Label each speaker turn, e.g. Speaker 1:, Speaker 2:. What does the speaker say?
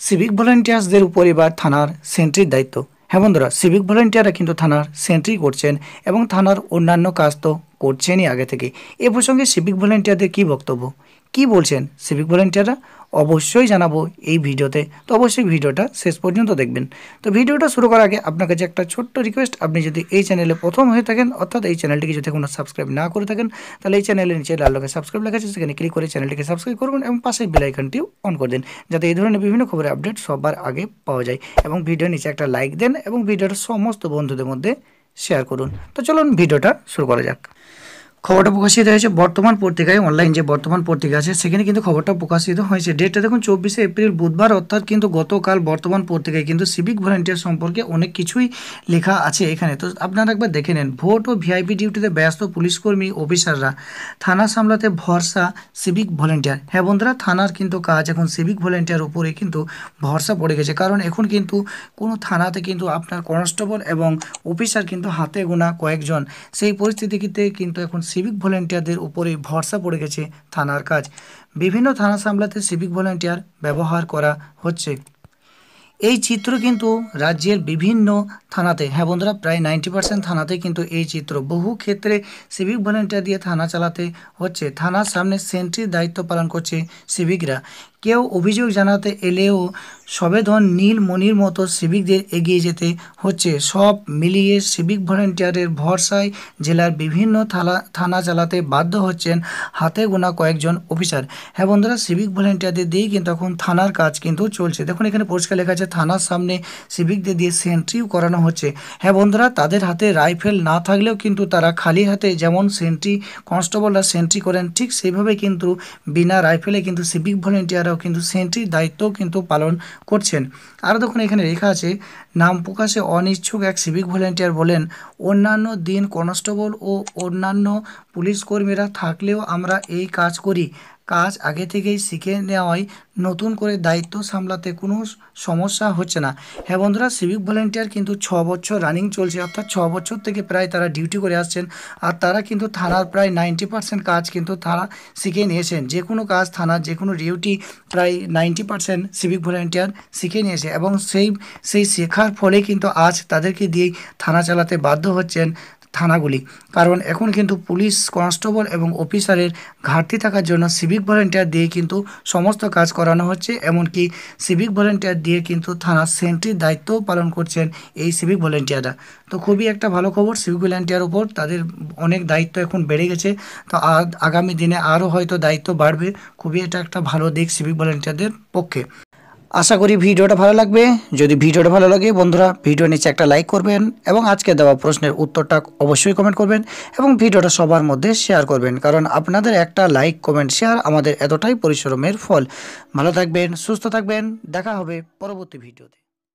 Speaker 1: Civic ভলেন্টিয়ার্সদের উপর এবার থানার সেন্ট্রির দায়িত্ব। হ্যাঁ বন্ধুরা, সিভিক ভলেন্টিয়াররা কিন্তু থানার সেন্ট্রি করছেন এবং থানার অন্যান্য কাজ তো করছেনই আগে থেকে। এ প্রসঙ্গে সিভিক ভলেন্টিয়ারদের কী বক্তব্য, কী বলছেন সিভিক ভলেন্টিয়াররা, অবশ্যই জানাবো এই ভিডিওতে। তো অবশ্যই ভিডিওটা শেষ পর্যন্ত দেখবেন। তো ভিডিওটা শুরু করার আগে আপনার কাছে একটা ছোট্ট রিকোয়েস্ট, আপনি যদি এই চ্যানেলে প্রথম হয়ে থাকেন, অর্থাৎ এই চ্যানেলটিকে যদি এখনো সাবস্ক্রাইব না করে থাকেন, তাহলে এই চ্যানেলের নিচে লাল রঙের সাবস্ক্রাইব লেখা আছে, সেখানে ক্লিক করে চ্যানেলটিকে সাবস্ক্রাইব করবেন এবং পাশের বেল আইকনটিও অন করে দিন, যাতে এই ধরনের বিভিন্ন খবরের আপডেট সবার আগে পাওয়া যায়। এবং ভিডিওর নিচে একটা লাইক দেন এবং ভিডিওটা সমস্ত বন্ধুদের মধ্যে শেয়ার করুন। তো চলুন ভিডিওটা শুরু করা যাক। খবরটা প্রকাশিত হয়েছে বর্তমান পত্রিকায়, অনলাইন যে বর্তমান পত্রিকা আছে সেখানে কিন্তু খবরটা প্রকাশিত হয়েছে। ডেটটা দেখুন 24শে এপ্রিল বুধবার, অর্থাৎ কিন্তু গতকাল বর্তমান পত্রিকায় কিন্তু সিভিক ভলেন্টিয়ার সম্পর্কে অনেক কিছুই লেখা আছে এখানে। তো আপনারা একবার দেখে নেন। ভোট ও ভিআইপি ডিউটিতে ব্যস্ত পুলিশকর্মী অফিসাররা, থানা সামলাতে ভরসা সিভিক ভলেন্টিয়ার। হ্যাঁ বন্ধুরা, থানার কিন্তু কাজ এখন সিভিক ভলেন্টিয়ার উপরে কিন্তু ভরসা পড়ে গেছে, কারণ এখন কিন্তু কোনো থানাতে কিন্তু আপনার কনস্টেবল এবং অফিসার কিন্তু হাতে গোনা কয়েকজন। সেই পরিস্থিতিতে কিন্তু এখন সিভিক ভলেন্টিয়ারদের উপরে ভরসা পড়ে গেছে থানার কাজ। বিভিন্ন থানা সামলাতে সিভিক ভলেন্টিয়ার ব্যবহার করা হচ্ছে। এই চিত্র কিন্তু রাজ্যের বিভিন্ন থানাতে, হ্যাঁ বন্ধুরা, প্রায় 90% থানাতে কিন্তু এই চিত্র। বহু ক্ষেত্রে সিভিক ভলেন্টিয়ার দিয়ে থানা চালাতে হচ্ছে। থানার সামনে সেন্ট্রির দায়িত্ব পালন করছে সিভিকরা। কেউ অভিযোগ জানাতে এলেও সবেধন নীলমণির মতো সিভিকদের এগিয়ে যেতে হচ্ছে। সব মিলিয়ে সিভিক ভলেন্টিয়ারের ভরসায় জেলার বিভিন্ন থানা চালাতে বাধ্য হচ্ছেন হাতে গোনা কয়েকজন অফিসার। হ্যাঁ বন্ধুরা, সিভিক ভলেন্টিয়ারদের দিয়েই কিন্তু এখন থানার কাজ কিন্তু চলছে। দেখুন এখানে পরিষ্কার লেখা আছে থানার সামনে সিভিকদের দিয়ে সেন্ট্রিও করানো হচ্ছে। হ্যাঁ বন্ধুরা, তাদের হাতে রাইফেল না থাকলেও কিন্তু তারা খালি হাতে যেমন সেন্ট্রি কনস্টেবলরা সেন্ট্রি করেন, ঠিক সেইভাবে কিন্তু বিনা রাইফেলে কিন্তু সিভিক ভলেন্টিয়াররাও কিন্তু সেন্ট্রির দায়িত্ব কিন্তু পালন করছেন। আর দেখুন এখানে লেখা আছে, নাম প্রকাশে অনিচ্ছুক এক সিভিক ভলেন্টিয়ার বলেন, অন্যান্য দিন কনস্টেবল ও অন্যান্য পুলিশ কর্মীরা থাকলেও আমরা এই কাজ করি। কাজ আগে থেকেই শিখে নেওয়ায় নতুন করে দায়িত্ব সামলাতে কোনো সমস্যা হচ্ছে না। হ্যাঁ বন্ধুরা, সিভিক ভলেন্টিয়ার কিন্তু 6 বছর রানিং চলছে, অর্থাৎ 6 বছর থেকে প্রায় তারা ডিউটি করে আসছেন। আর তারা কিন্তু থানার প্রায় 90% কাজ কিন্তু তারা শিখে নিয়েছেন। যে কোনো কাজ থানার যে কোনো ডিউটি প্রায় 90% সিভিক ভলেন্টিয়ার শিখে নিয়েছে, এবং সেই শেখার ফলে কিন্তু আজ তাদেরকে দিয়েই থানা চালাতে বাধ্য হচ্ছেন থানাগুলি। কারণ এখন কিন্তু পুলিশ কনস্টেবল এবং অফিসারের ঘাটতি থাকার জন্য সিভিক ভলেন্টিয়ার দিয়ে কিন্তু সমস্ত কাজ করানো হচ্ছে। এমনকি সিভিক ভলেন্টিয়ার দিয়ে কিন্তু থানার সেন্ট্রির দায়িত্বও পালন করছেন এই সিভিক ভলেন্টিয়াররা। তো খুবই একটা ভালো খবর, সিভিক ভলেন্টিয়ার উপর তাদের অনেক দায়িত্ব এখন বেড়ে গেছে। তো আগামী দিনে আরও হয়তো দায়িত্ব বাড়বে। খুবই এটা একটা ভালো দিক সিভিক ভলেন্টিয়ারদের পক্ষে। আশা করি ভিডিওটা ভালো লাগবে। যদি ভিডিওটা ভালো লাগে বন্ধুরা, ভিডিও নিচে একটা লাইক করবেন এবং আজকে দেওয়া প্রশ্নের উত্তরটা অবশ্যই কমেন্ট করবেন এবং ভিডিওটা সবার মধ্যে শেয়ার করবেন, কারণ আপনাদের একটা লাইক কমেন্ট শেয়ার আমাদের এতটাই পরিশ্রমের ফল। ভালো থাকবেন, সুস্থ থাকবেন, দেখা হবে পরবর্তী ভিডিওতে।